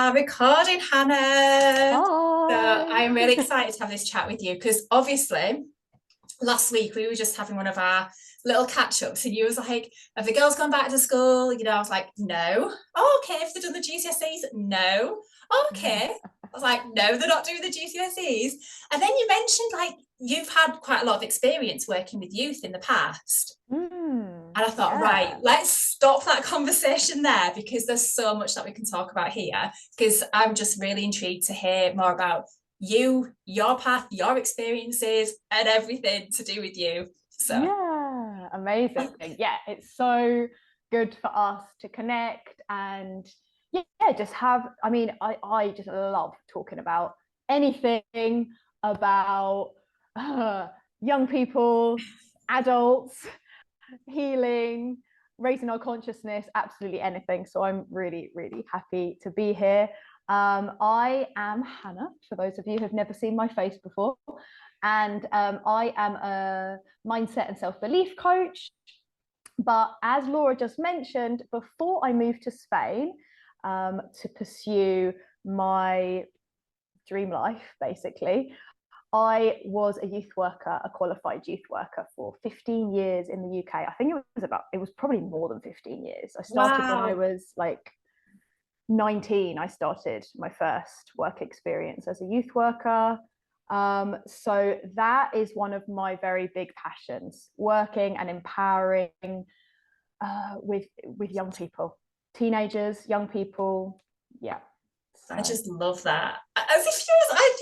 are recording, Hannah. So Hi. I'm really excited to have this chat with you because obviously last week we were just having one of our little catch-ups and you was like, have the girls gone back to school? I was like, no. Oh, okay, have they done the GCSEs? No. Oh, okay. I was like, no, they're not doing the GCSEs. And then you mentioned like you've had quite a lot of experience working with youth in the past. And I thought, right, Yeah. let's stop that conversation there because there's so much that we can talk about here. Because I'm just really intrigued to hear more about you, your path, your experiences, and everything to do with you. So, Yeah. Amazing. Yeah, it's so good for us to connect and just have, I just love talking about anything about uh, young people, adults, healing, raising our consciousness, absolutely anything. So I'm really, really happy to be here. I am Hannah, for those of you who have never seen my face before. And I am a mindset and self-belief coach. But as Laura just mentioned, before I moved to Spain to pursue my dream life, basically, I was a youth worker, a qualified youth worker for 15 years in the UK. I think it was probably more than 15 years. I started when I wow. was like 19. I started my first work experience as a youth worker. So that is one of my very big passions, working and empowering with young people, teenagers, young people. Yeah. I So just love that. As if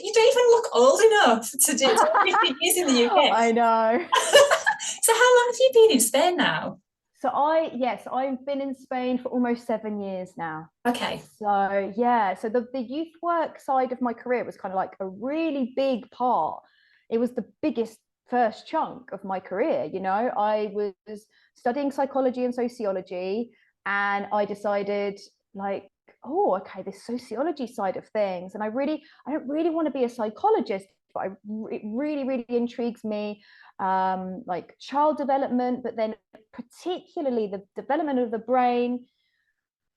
you don't even look old enough to do 15 years in the UK. I know. So, how long have you been in Spain now? Yes, I've been in Spain for almost 7 years now. Okay. So yeah, so the youth work side of my career was kind of like a really big part. It was the biggest first chunk of my career. I was studying psychology and sociology, and I decided like, oh, okay, this sociology side of things, and I don't really want to be a psychologist, but it really, really intrigues me, like child development, but then particularly the development of the brain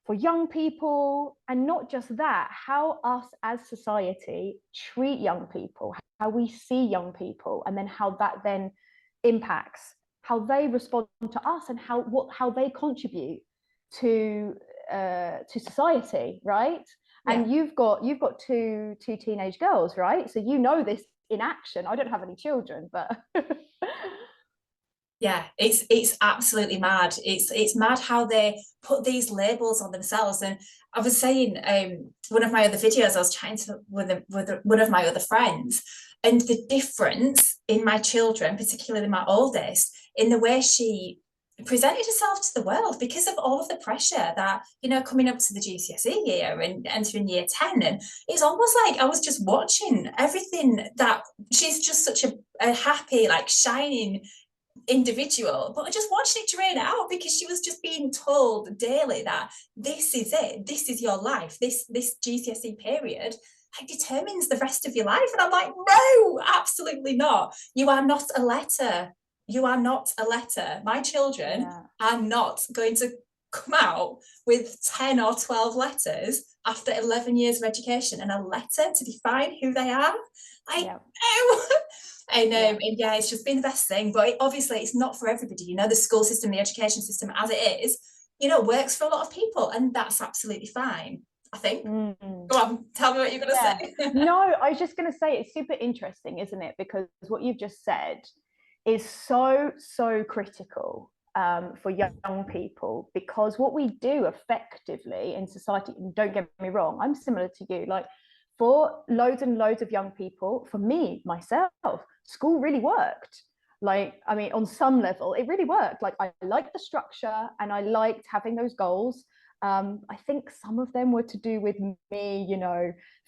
for young people, and not just that, how us as society treat young people, how we see young people, and then how that then impacts how they respond to us and how they contribute to society, right? Yeah. And you've got two teenage girls, right? So you know this in action. I don't have any children, but Yeah, it's absolutely mad. It's mad how they put these labels on themselves. And I was saying, one of my other videos, I was chatting to one of my other friends, and the difference in my children, particularly my oldest, in the way she presented herself to the world because of all of the pressure that, coming up to the GCSE year and entering year 10. And it's almost like I was just watching everything that she's just such a happy, like shining individual, but I just watched it drain out because she was just being told daily that this is it, this is your life, this GCSE period like determines the rest of your life. And I'm like, no, absolutely not. You are not a letter. You are not a letter. My children yeah, are not going to come out with 10 or 12 letters after 11 years of education and a letter to define who they are. Like, yeah, no. yeah. And yeah, it's just been the best thing. But obviously, it's not for everybody. The school system, the education system as it is, works for a lot of people. And that's absolutely fine, I think. Mm. Go on, tell me what you're going to Yeah. say. No, I was just going to say it's super interesting, isn't it? Because what you've just said is so, so critical for young people, because what we do effectively in society, and don't get me wrong, I'm similar to you, like for loads and loads of young people, for me, myself, school really worked. Like, I mean, on some level, it really worked. Like, I liked the structure and I liked having those goals. I think some of them were to do with me,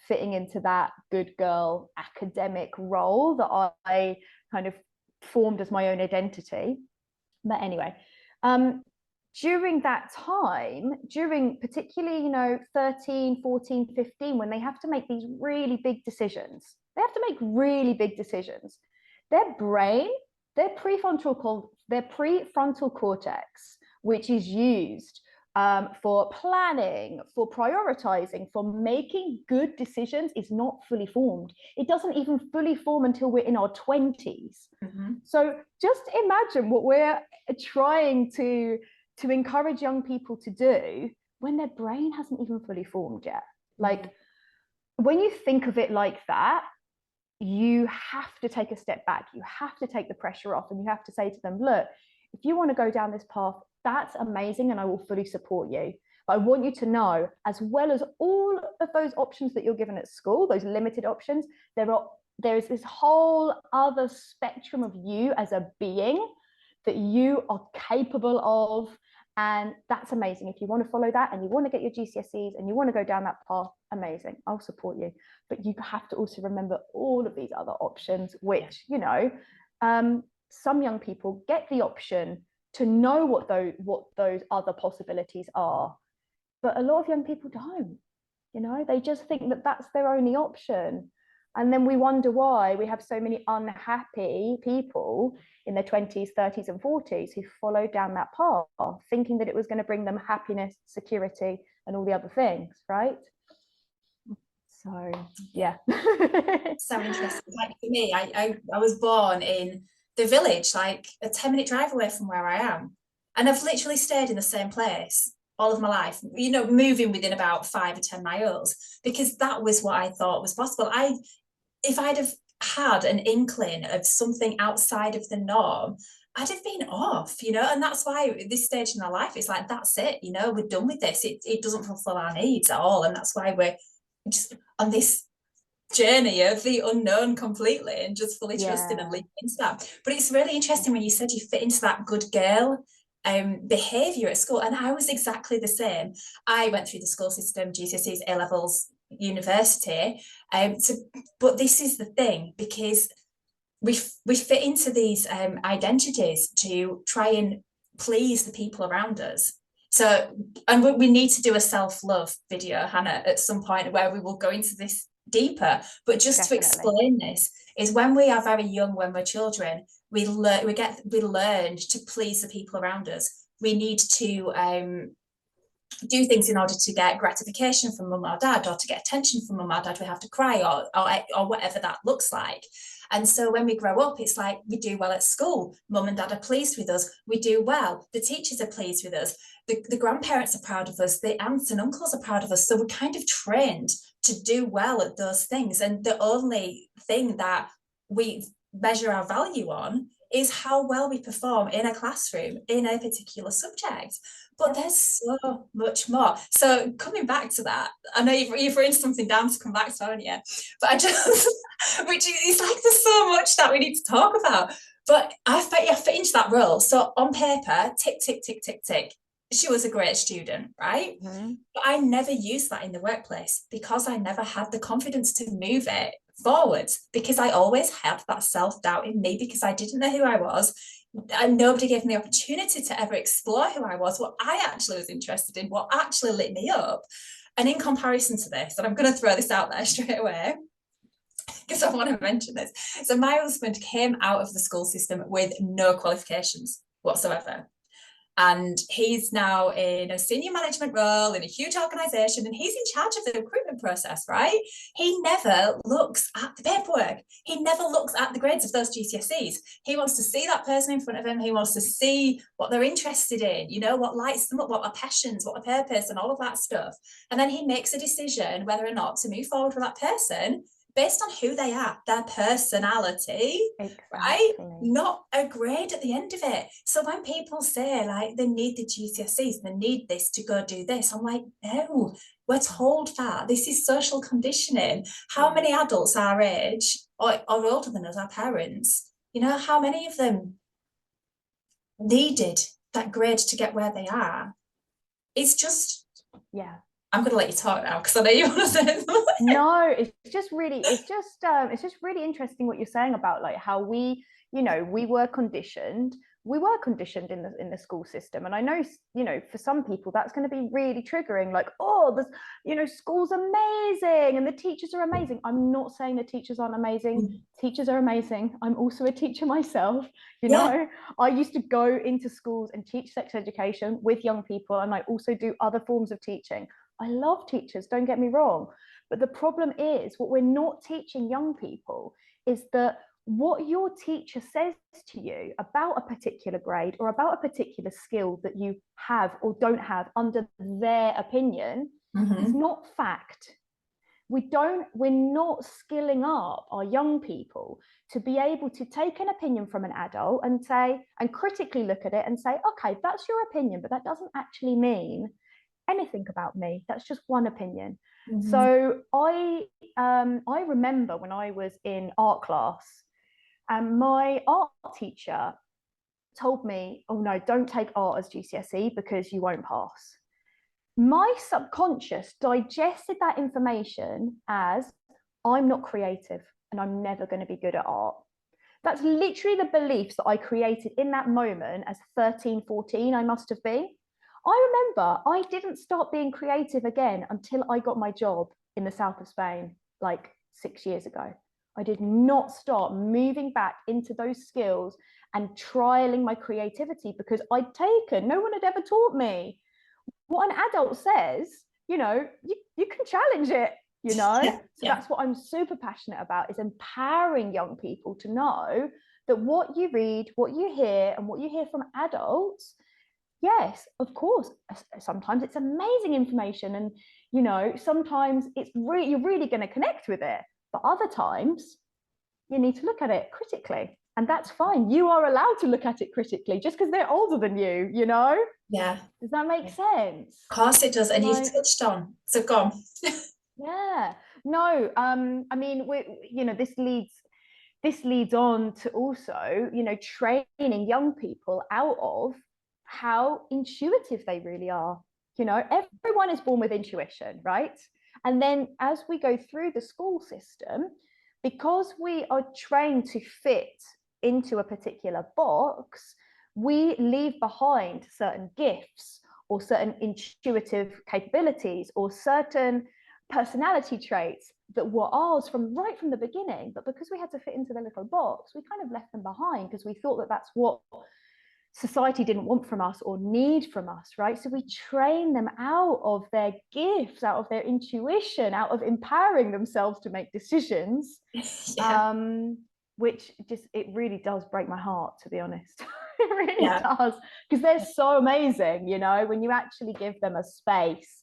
fitting into that good girl academic role that I kind of formed as my own identity. But anyway, um, during that time, during particularly, 13, 14, 15, when they have to make these really big decisions, their brain, their prefrontal cortex, which is used for planning, for prioritizing, for making good decisions is not fully formed. It doesn't even fully form until we're in our 20s. Mm-hmm. So just imagine what we're trying to encourage young people to do when their brain hasn't even fully formed yet. Like, when you think of it like that, you have to take a step back. You have to take the pressure off, and you have to say to them, look, if you want to go down this path, that's amazing, and I will fully support you. But I want you to know, as well as all of those options that you're given at school, those limited options, there is this whole other spectrum of you as a being that you are capable of. And that's amazing. If you want to follow that and you want to get your GCSEs and you want to go down that path, amazing, I'll support you. But you have to also remember all of these other options, which, you know, some young people get the option to know what those other possibilities are, but a lot of young people don't. You know, they just think that that's their only option. And then we wonder why we have so many unhappy people in their 20s, 30s, and 40s who followed down that path, thinking that it was going to bring them happiness, security, and all the other things, right? So, yeah. So interesting. Like, for me, I was born in the village, like a 10-minute drive away from where I am. And I've literally stayed in the same place all of my life, you know, moving within about 5 or 10 miles, because that was what I thought was possible. If I'd have had an inkling of something outside of the norm, I'd have been off, you know. And that's why at this stage in our life, it's like, that's it, you know, we're done with this. It doesn't fulfill our needs at all. And that's why we're just on this journey of the unknown completely, and just fully trusting and leaning into that. But it's really interesting when you said you fit into that good girl behavior at school. And I was exactly the same. I went through the school system, GCSEs, A levels, university. But this is the thing, because we fit into these identities to try and please the people around us. So, and we need to do a self-love video, Hannah, at some point, where we will go into this deeper. But just to explain this, is when we are very young, when we're children, we learned to please the people around us. We need to do things in order to get gratification from mum or dad, or to get attention from mum or dad. We have to cry, or whatever that looks like. And so when we grow up, it's like we do well at school. Mum and dad are pleased with us. We do well. The teachers are pleased with us. The grandparents are proud of us. The aunts and uncles are proud of us. So we're kind of trained to do well at those things. And the only thing that we measure our value on is how well we perform in a classroom in a particular subject. But there's so much more. So coming back to that, I know you've written something down to come back to, haven't you? But I just, which is like, there's so much that we need to talk about. But I fit into that role. So on paper, tick, tick, tick, tick, tick. She was a great student, right? Mm-hmm. But I never used that in the workplace, because I never had the confidence to move it forwards, because I always had that self-doubt in me, because I didn't know who I was. And nobody gave me the opportunity to ever explore who I was, what I actually was interested in, what actually lit me up. And in comparison to this, and I'm going to throw this out there straight away, because I want to mention this. So my husband came out of the school system with no qualifications whatsoever. And he's now in a senior management role in a huge organization, and he's in charge of the recruitment process, right? He never looks at the paperwork. He never looks at the grades of those GCSEs. He wants to see that person in front of him. He wants to see what they're interested in, you know, what lights them up, what their passions, what their purpose, and all of that stuff. And then he makes a decision whether or not to move forward with that person based on who they are, their personality, right? Not a grade at the end of it. So when people say, like, they need the GCSEs, they need this to go do this, I'm like, no, we're told that. This is social conditioning. How many adults our age, or older than us, our parents, you know, how many of them needed that grade to get where they are? It's just I'm going to let you talk now because I know you want to say something. No, it's just really interesting what you're saying about like how we, you know, we were conditioned in the school system. And I know, you know, for some people that's going to be really triggering, like, oh, this, you know, school's amazing and the teachers are amazing. I'm not saying the teachers aren't amazing. Teachers are amazing. I'm also a teacher myself, you know. I used to go into schools and teach sex education with young people, and I also do other forms of teaching. I love teachers, don't get me wrong. But the problem is, what we're not teaching young people is that what your teacher says to you about a particular grade or about a particular skill that you have or don't have under their opinion is not fact. We're not skilling up our young people to be able to take an opinion from an adult and say, and critically look at it and say, okay, that's your opinion, but that doesn't actually mean anything about me. That's just one opinion. So I remember when I was in art class, and my art teacher told me, oh no, don't take art as GCSE because you won't pass. My subconscious digested that information as, I'm not creative and I'm never going to be good at art. That's literally the beliefs that I created in that moment as 13, 14, I must have been. I remember I didn't start being creative again until I got my job in the south of Spain, like 6 years ago. I did not start moving back into those skills and trialing my creativity because I'd taken, no one had ever taught me. What an adult says, you know, you can challenge it, you know. So that's what I'm super passionate about, is empowering young people to know that what you read, what you hear, and what you hear from adults, yes, of course, sometimes it's amazing information, and you know, sometimes you're really going to connect with it, but other times you need to look at it critically, and that's fine. You are allowed to look at it critically just because they're older than you know. Does that make sense? Of course it does. And you've touched on, so go on. Yeah, no, I mean, you know, this leads on to also, you know, training young people out of how intuitive they really are. You know, everyone is born with intuition, right? And then as we go through the school system, because we are trained to fit into a particular box, we leave behind certain gifts or certain intuitive capabilities or certain personality traits that were ours right from the beginning, but because we had to fit into the little box, we kind of left them behind because we thought that that's what society didn't want from us or need from us, right? So we train them out of their gifts, out of their intuition, out of empowering themselves to make decisions. Which just, it really does break my heart, to be honest. It really does, because they're so amazing, you know, when you actually give them a space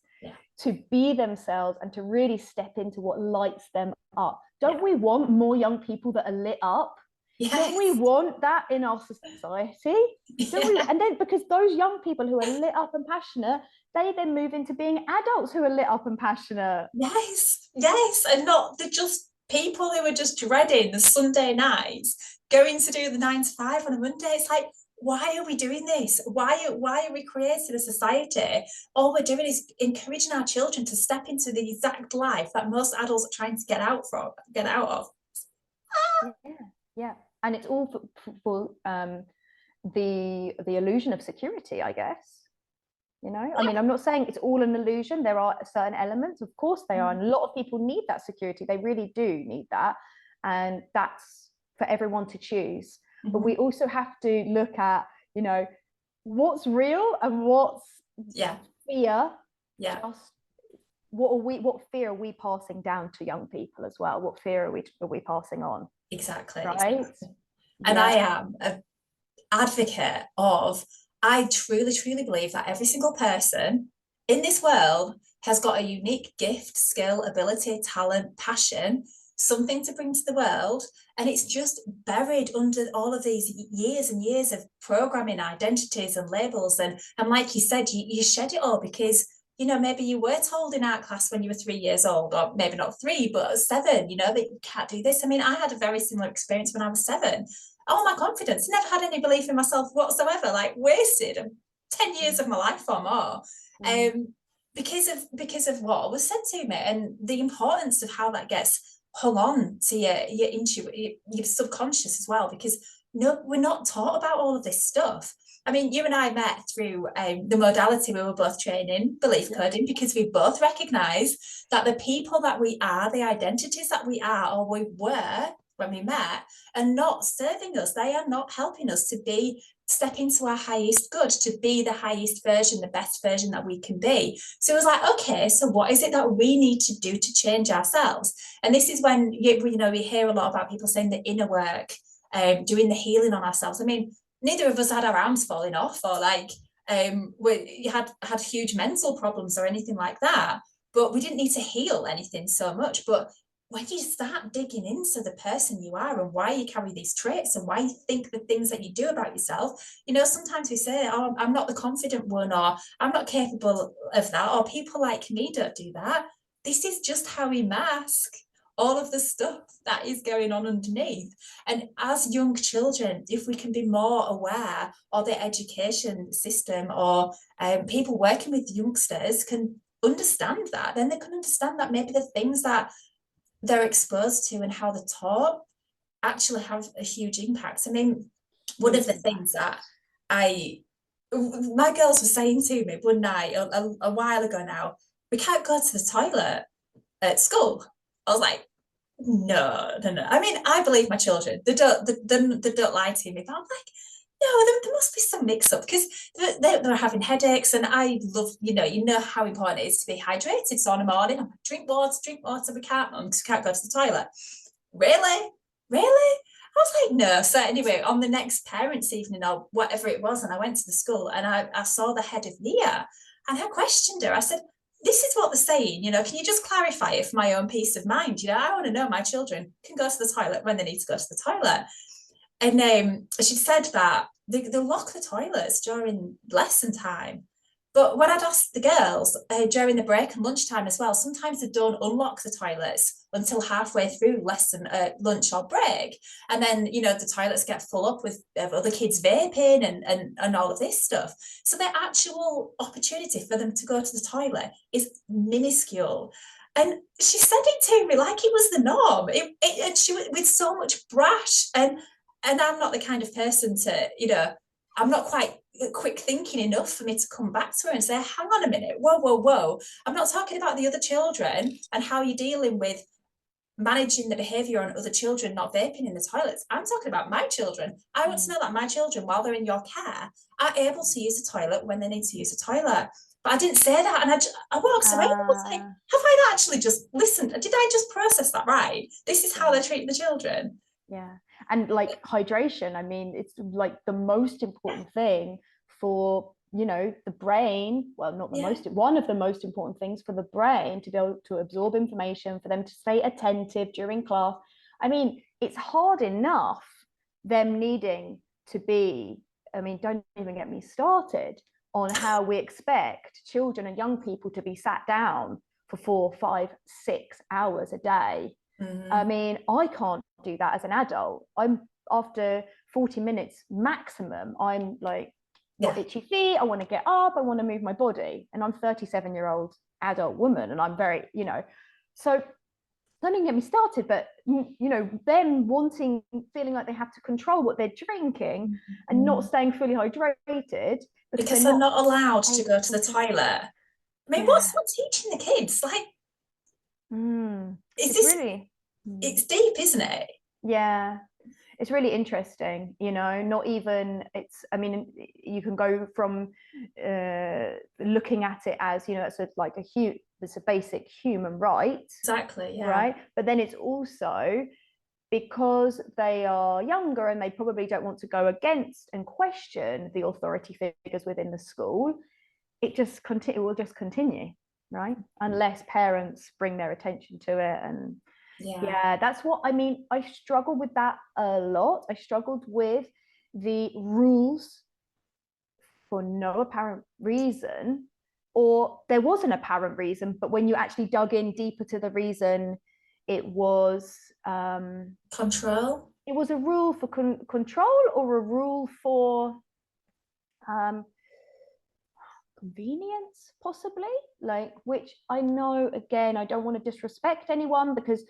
to be themselves and to really step into what lights them up. Don't we want more young people that are lit up? Don't we want that in our society? Don't we? And then, because those young people who are lit up and passionate, they then move into being adults who are lit up and passionate. Yes, and not just people who are just dreading the Sunday nights, going to do the 9 to 5 on a Monday. It's like, why are we doing this? Why are we creating a society? All we're doing is encouraging our children to step into the exact life that most adults are trying to get out of. Yeah. And it's all for the illusion of security, I guess. You know, I mean, I'm not saying it's all an illusion. There are certain elements, of course they are, and a lot of people need that security. They really do need that, and that's for everyone to choose. But we also have to look at, you know, what's real and what's fear. Just what fear are we passing down to young people as well? What fear are we passing on? Exactly. Right. And I am an advocate of, I truly believe that every single person in this world has got a unique gift, skill, ability, talent, passion, something to bring to the world, and it's just buried under all of these years and years of programming, identities and labels, and like you said, you shed it all because, you know, maybe you were told in art class when you were 3 years old, or maybe not 3 but 7, you know, that you can't do this. I mean, I had a very similar experience when I was 7. All my confidence, never had any belief in myself whatsoever, like wasted 10 years of my life or more. because of what was said to me, and the importance of how that gets hung on to your subconscious as well, because no, we're not taught about all of this stuff. I mean, you and I met through the modality we were both training, belief coding, because we both recognise that the people that we are, the identities that we are or we were when we met, are not serving us. They are not helping us to step into our highest good, to be the highest version, the best version that we can be. So it was like, okay, so what is it that we need to do to change ourselves? And this is when we hear a lot about people saying the inner work, doing the healing on ourselves. I mean, neither of us had our arms falling off, or like we had huge mental problems or anything like that, but we didn't need to heal anything so much. But when you start digging into the person you are and why you carry these traits and why you think the things that you do about yourself, sometimes we say, oh, I'm not the confident one, or I'm not capable of that, or people like me don't do that. This is just how we mask all of the stuff that is going on underneath. And as young children, if we can be more aware, or the education system or people working with youngsters can understand that, then they can understand that maybe the things that they're exposed to and how they're taught actually have a huge impact. I mean, one of the things that my girls were saying to me one night a while ago now, we can't go to the toilet at school. I was like, no. I mean, I believe my children. They don't lie to me, but I'm like, no, there must be some mix up, because they're having headaches, and I love, how important it is to be hydrated. So on a morning, I'm like, drink water, we can't, mum, because we can't go to the toilet. Really? Really? I was like, no. So anyway, on the next parents' evening or whatever it was, and I went to the school and I saw the head of Nia, and I questioned her. I said, this is what they're saying, can you just clarify it for my own peace of mind? I want to know my children can go to the toilet when they need to go to the toilet. And she said that they lock the toilets during lesson time. But when I'd asked the girls during the break and lunchtime as well, sometimes they don't unlock the toilets until halfway through lesson, lunch or break. And then, the toilets get full up with other kids vaping and all of this stuff. So the actual opportunity for them to go to the toilet is minuscule. And she said it to me like it was the norm. And she with so much brash. And I'm not the kind of person to, I'm not quite quick thinking enough for me to come back to her and say, hang on a minute, whoa. I'm not talking about the other children and how you're dealing with managing the behaviour on other children not vaping in the toilets. I'm talking about my children. I want to know that my children, while they're in your care, are able to use the toilet when they need to use the toilet. But I didn't say that, and I walked away and I was like, have I not actually just listened? Did I just process that right? This is how they treat the children. Yeah. And like hydration, I mean, it's like the most important thing for, the brain. Well, not the most, one of the most important things for the brain to be able to absorb information, for them to stay attentive during class. I mean, it's hard enough them needing to be, I mean, don't even get me started on how we expect children and young people to be sat down for 4, 5, 6 hours a day. I mean, I can't do that as an adult. I'm after 40 minutes maximum, I'm like, got itchy feet, I want to get up, I want to move my body. And I'm 37-year-old adult woman, and I'm very, so don't even get me started, but them feeling like they have to control what they're drinking and not staying fully hydrated because they're not allowed to go to the toilet. I mean, what's teaching the kids? Like, it's deep, isn't it? Yeah, it's really interesting, not even, I mean, you can go from looking at it as, it's a basic human right. Exactly, yeah. Right? But then it's also because they are younger and they probably don't want to go against and question the authority figures within the school, it will just continue, right? Unless parents bring their attention to it. And that's what I mean. I struggled with that a lot. I struggled with the rules for no apparent reason, or there was an apparent reason, but when you actually dug in deeper to the reason, it was control. It was a rule for control, or a rule for convenience, possibly, like, which I know, again, I don't want to disrespect anyone because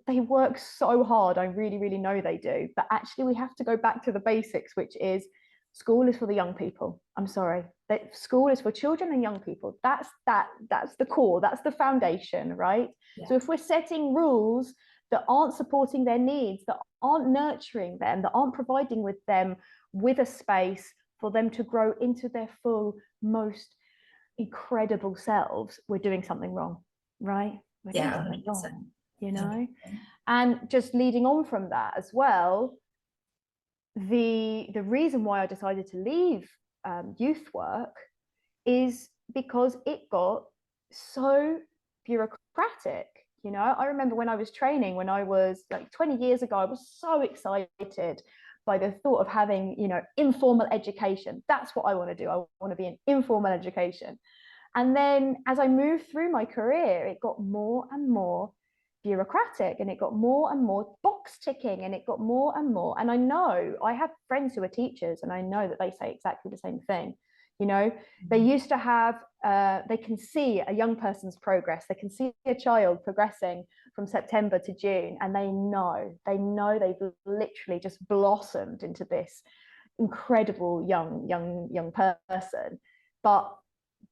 they work so hard. I really, really know they do. But actually, we have to go back to the basics, which is school is for the young people. I'm sorry. That school is for children and young people. That's the core, that's the foundation, right? Yeah. So if we're setting rules that aren't supporting their needs, that aren't nurturing them, that aren't providing with them with a space for them to grow into their full, most incredible selves, we're doing something wrong, right? We're doing something wrong, you know? 100%. And just leading on from that as well, the reason why I decided to leave youth work is because it got so bureaucratic. You know, I remember when I was training, when I was like 20 years ago, I was so excited by the thought of having, you know, informal education. That's what I want to do. I want to be in informal education. And then as I moved through my career, it got more and more bureaucratic, and it got more and more box ticking, and it got more and more. And I know I have friends who are teachers, and I know that they say exactly the same thing. You know, they used to have, they can see a young person's progress. They can see a child progressing from September to June, and they know they've literally just blossomed into this incredible young person. But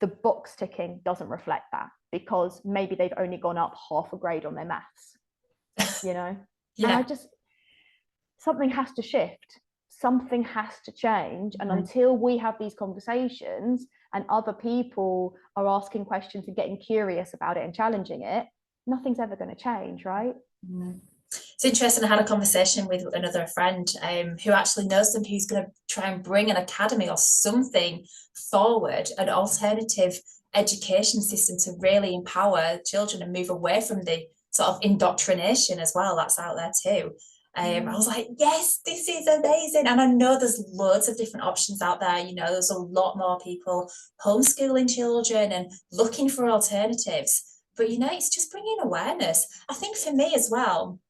the box ticking doesn't reflect that, because maybe they've only gone up half a grade on their maths, you know? Yeah. And something has to shift. Something has to change. And until we have these conversations and other people are asking questions and getting curious about it and challenging it, nothing's ever going to change, right? It's interesting. I had a conversation with another friend who actually knows them, who's going to try and bring an academy or something forward, an alternative education system to really empower children and move away from the sort of indoctrination as well that's out there too. I was like, yes, this is amazing. And I know there's loads of different options out there. You know, there's a lot more people homeschooling children and looking for alternatives. But, you know, it's just bringing awareness. I think for me as well,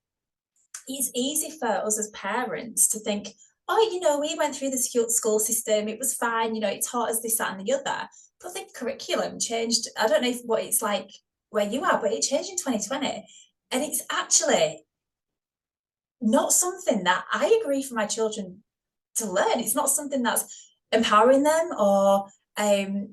it's easy for us as parents to think, oh, you know, we went through the school system, it was fine, you know, it taught us this, that, and the other. But the curriculum changed. I don't know what it's like where you are, but it changed in 2020. And it's actually not something that I agree for my children to learn. It's not something that's empowering them, or I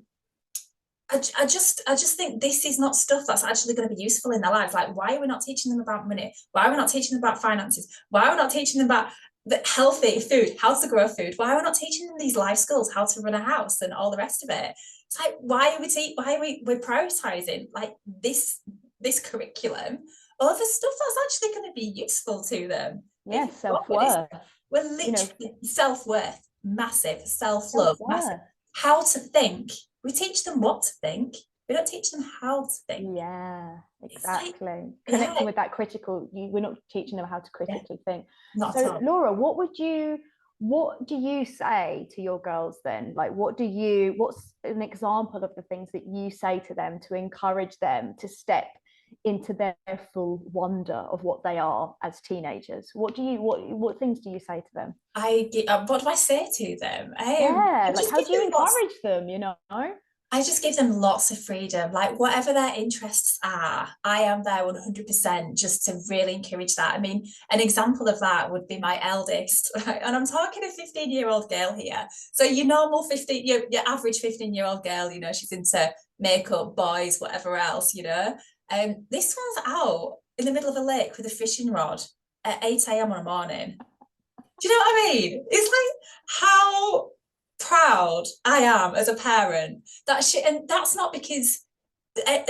just think this is not stuff that's actually going to be useful in their lives. Like, why are we not teaching them about money? Why are we not teaching them about finances? Why are we not teaching them about the healthy food, how to grow food? Why are we not teaching them these life skills, how to run a house and all the rest of it? It's like, why are we're prioritizing like this curriculum over stuff that's actually going to be useful to them? Yeah, self-worth. We're literally self-worth, massive, self-love, massive. How to think. We teach them what to think. We don't teach them how to think. Yeah, exactly. Like, connecting with that critical, we're not teaching them how to critically think. Not so, Laura, what do you say to your girls then? Like, what's an example of the things that you say to them to encourage them to step into their full wonder of what they are as teenagers? What things do you say to them? What do I say to them? Like, how do you encourage them, you know? I just give them lots of freedom, like whatever their interests are, I am there 100% just to really encourage that. I mean, an example of that would be my eldest, right? And I'm talking a 15-year-old girl here. So your normal your average 15-year-old girl, you know, she's into makeup, boys, whatever else, you know. This one's out in the middle of a lake with a fishing rod at 8 a.m. on a morning. Do you know what I mean? It's like, how proud I am as a parent and that's not because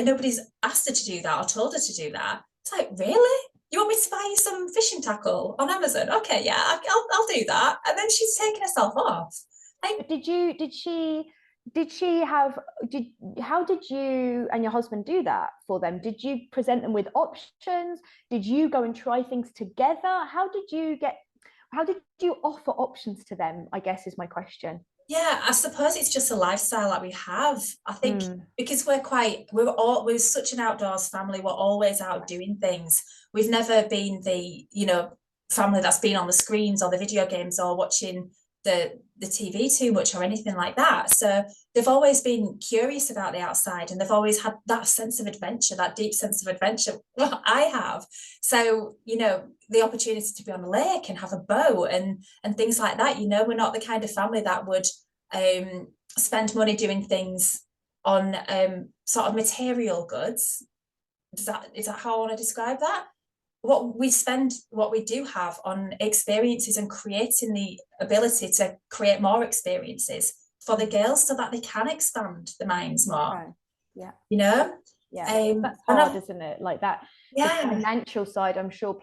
nobody's asked her to do that or told her to do that. It's like, really? You want me to buy you some fishing tackle on Amazon? Okay, yeah, I'll do that. And then she's taken herself off. How did you and your husband do that for them? Did you present them with options? Did you go and try things together? How did you offer options to them, I guess, is my question. Yeah, I suppose it's just a lifestyle that we have. I think because we're such an outdoors family, we're always out doing things. We've never been the, you know, family that's been on the screens or the video games or watching the the TV too much or anything like that. So they've always been curious about the outside, and they've always had that sense of adventure, that deep sense of adventure. Well, I have. So, you know, the opportunity to be on a lake and have a boat and things like that, you know, we're not the kind of family that would spend money doing things on sort of material goods. Is that how I want to describe that? What we do have on experiences and creating the ability to create more experiences for the girls so that they can expand their minds more. Right. Yeah. You know? Yeah. That's hard, isn't it? Like that, yeah. The financial side, I'm sure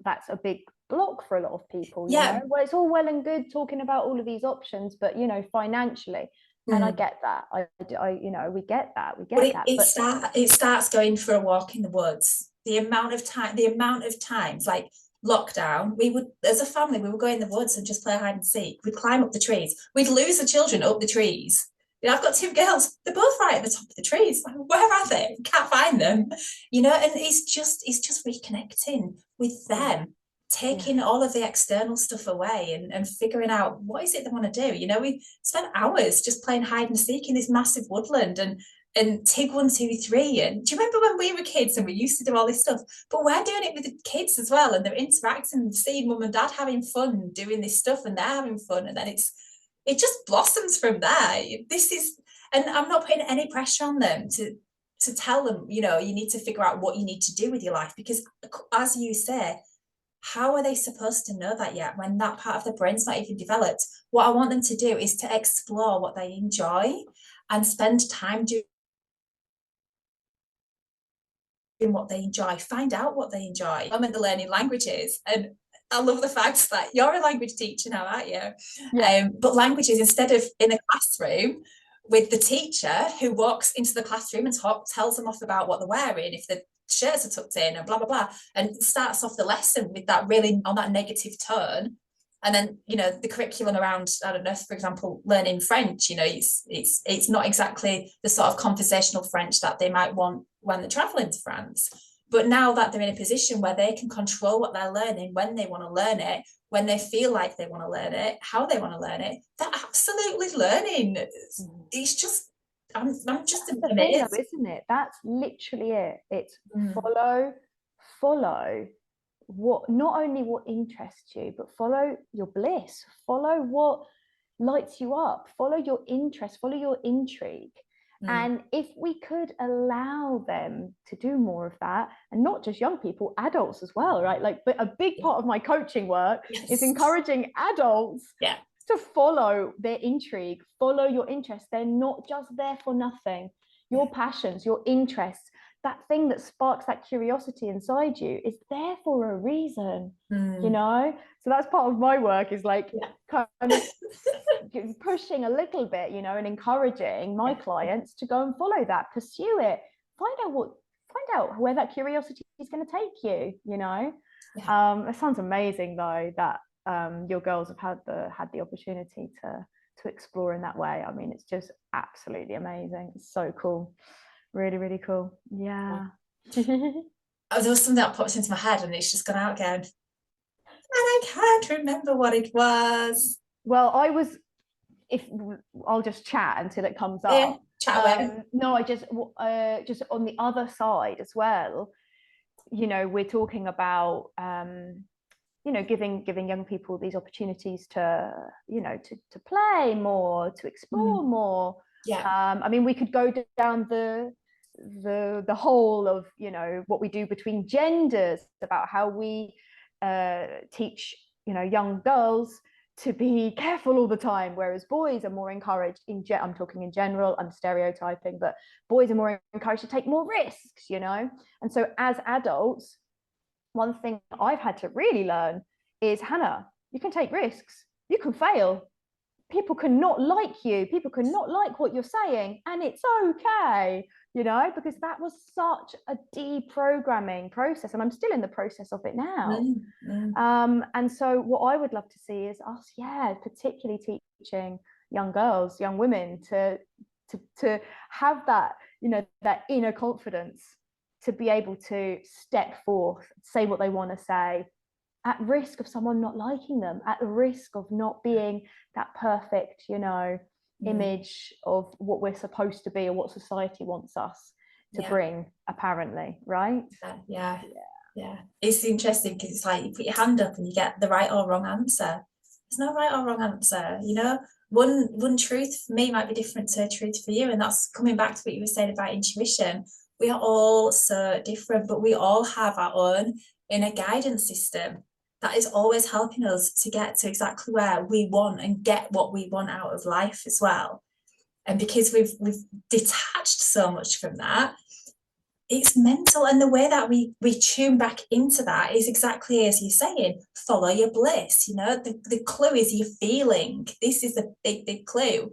that's a big block for a lot of people, you yeah. know? Well, it's all well and good talking about all of these options, but, you know, financially, and I get that. I you know, we get that. It starts going for a walk in the woods. The amount of times, like lockdown, we would, as a family, we would go in the woods and just play hide and seek. We'd climb up the trees. We'd lose the children up the trees. You know, I've got 2 girls. They're both right at the top of the trees. Where are they? Can't find them. You know, and it's just reconnecting with them, taking all of the external stuff away and figuring out what is it they want to do. You know, we spent hours just playing hide and seek in this massive woodland and Tig 1, 2, 3. And do you remember when we were kids and we used to do all this stuff? But we're doing it with the kids as well, and they're interacting and seeing mum and dad having fun doing this stuff, and they're having fun, and then it just blossoms from there. And I'm not putting any pressure on them to tell them, you know, you need to figure out what you need to do with your life, because as you say, how are they supposed to know that yet when that part of the brain's not even developed? What I want them to do is to explore what they enjoy and spend time doing what they enjoy, find out what they enjoy. I'm in the learning languages, and I love the fact that you're a language teacher now, aren't you? Yeah. But languages, instead of in a classroom with the teacher who walks into the classroom and tells them off about what they're wearing, if the shirts are tucked in and blah blah blah, and starts off the lesson with that really on that negative tone. And then, you know, the curriculum around, I don't know, for example, learning French, you know, it's not exactly the sort of conversational French that they might want when they're traveling to France. But now that they're in a position where they can control what they're learning, when they want to learn it, when they feel like they want to learn it, how they want to learn it, they're absolutely learning. It's just, I'm just amazed. Though, isn't it? That's literally it. It's follow what, not only what interests you, but follow your bliss, follow what lights you up, follow your interest, follow your intrigue. And if we could allow them to do more of that, and not just young people, adults as well, right? Like, but a big part of my coaching work is encouraging adults to follow their intrigue, follow your interests. They're not just there for nothing. Your passions, your interests, that thing that sparks that curiosity inside you is there for a reason, you know? So that's part of my work, is like kind of pushing a little bit, you know, and encouraging my clients to go and follow that, pursue it, find out where that curiosity is going to take you, you know? It sounds amazing though that your girls have had the opportunity to explore in that way. I mean, it's just absolutely amazing. It's so cool. Really, really cool. Yeah. There was something that popped into my head and it's just gone out again. And I can't remember what it was. Well, I'll just chat until it comes up. Chat away. No, I just on the other side as well, you know, we're talking about you know, giving young people these opportunities to, you know, to play more, to explore more. I mean, we could go down the whole of, you know, what we do between genders, about how we teach, you know, young girls to be careful all the time, whereas boys are more encouraged I'm talking in general, I'm stereotyping, but boys are more encouraged to take more risks, you know. And so as adults, one thing I've had to really learn is, Hannah, you can take risks, you can fail, people can not like you, people can not like what you're saying, and it's okay, you know, because that was such a deprogramming process, and I'm still in the process of it now. And so what I would love to see is us, particularly teaching young girls, young women to have that, you know, that inner confidence to be able to step forth, say what they want to say, at risk of someone not liking them, at the risk of not being that perfect, image of what we're supposed to be or what society wants us to bring, apparently, right? Yeah. It's interesting because it's like you put your hand up and you get the right or wrong answer. There's no right or wrong answer, one truth for me might be different to a truth for you, and that's coming back to what you were saying about intuition. We are all so different, but we all have our own inner guidance system that is always helping us to get to exactly where we want and get what we want out of life as well. And because we've detached so much from that, it's mental. And the way that we tune back into that is exactly as you're saying, follow your bliss. The clue is your feeling. This is the big clue.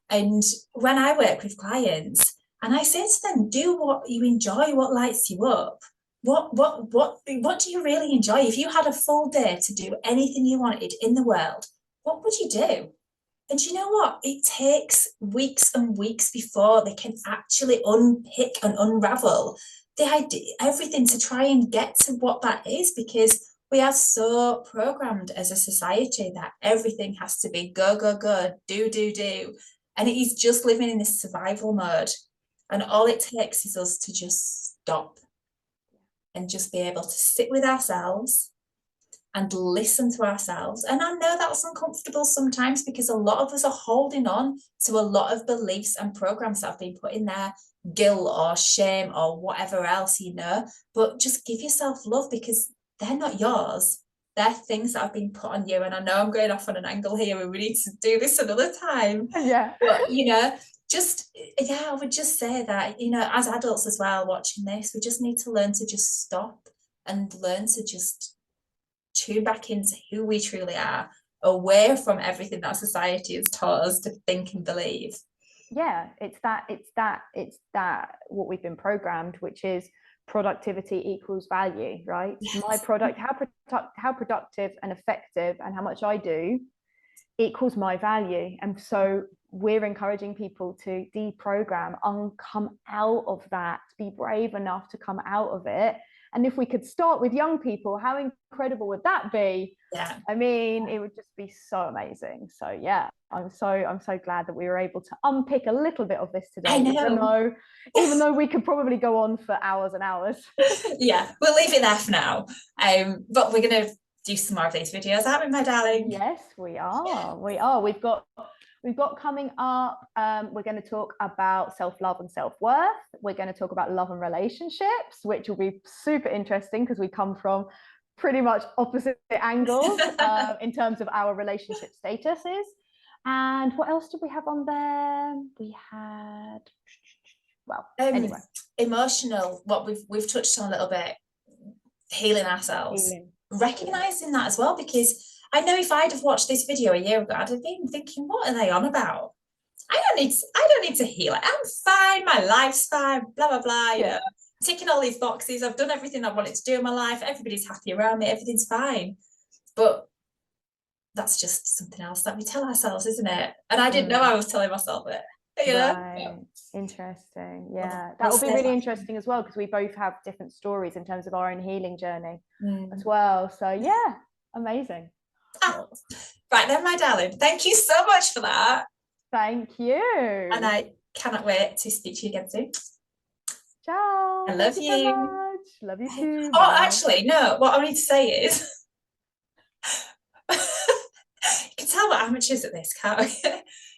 And when I work with clients and I say to them, do what you enjoy, what lights you up. What do you really enjoy? If you had a full day to do anything you wanted in the world, what would you do? And you know what? It takes weeks and weeks before they can actually unpick and unravel the idea, everything, to try and get to what that is, because we are so programmed as a society that everything has to be go, go, go, do, do, do. And it is just living in this survival mode. And all it takes is us to just stop and just be able to sit with ourselves and listen to ourselves. And I know that's uncomfortable sometimes because a lot of us are holding on to a lot of beliefs and programs that have been put in there, guilt or shame or whatever else, but just give yourself love, because they're not yours. They're things that have been put on you. And I know I'm going off on an angle here and we need to do this another time. Yeah. But, I would just say that, as adults as well, watching this, we just need to learn to just stop and learn to just tune back into who we truly are, away from everything that society has taught us to think and believe. Yeah, it's that what we've been programmed, which is productivity equals value, right? Yes. My product, how productive and effective and how much I do equals my value. And so we're encouraging people to deprogram and come out of that, be brave enough to come out of it. And if we could start with young people, how incredible would that be? Yeah. I mean, it would just be so amazing. So yeah, I'm so glad that we were able to unpick a little bit of this today. I know. Even though we could probably go on for hours and hours. Yeah, we'll leave it there for now. But we're gonna do some more of these videos, aren't we, my darling? Yes, we are. We've got coming up, we're going to talk about self-love and self-worth. We're going to talk about love and relationships, which will be super interesting because we come from pretty much opposite angles in terms of our relationship statuses. And what else did we have on there? We had, anyway. Emotional, what we've touched on a little bit, healing ourselves. Recognizing that as well, because I know if I'd have watched this video a year ago, I'd have been thinking, what are they on about? I don't need to heal it. I'm fine. My life's fine. Blah, blah, blah. Ticking all these boxes. I've done everything I wanted to do in my life. Everybody's happy around me. Everything's fine. But that's just something else that we tell ourselves, isn't it? And I didn't know I was telling myself it. Right. Interesting. Yeah, that will be really interesting as well, because we both have different stories in terms of our own healing journey as well. So yeah, amazing. Right then, my darling, thank you so much for that. Thank you. And I cannot wait to speak to you again soon. Ciao. I love you. So much. Love you too. Oh, bye. Actually, no, what I need to say is you can tell what amateurs at this, can't we?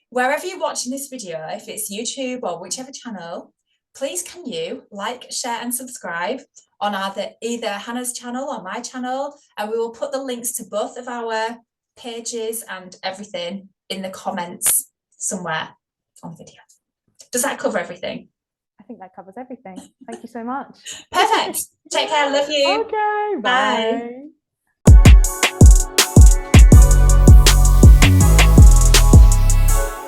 Wherever you're watching this video, if it's YouTube or whichever channel, please can you like, share and subscribe on either Hannah's channel or my channel, and we will put the links to both of our pages and everything in the comments somewhere on the video. Does that cover everything? I think that covers everything. Thank you so much. Perfect. Take care. Love you. Okay. Bye. Bye.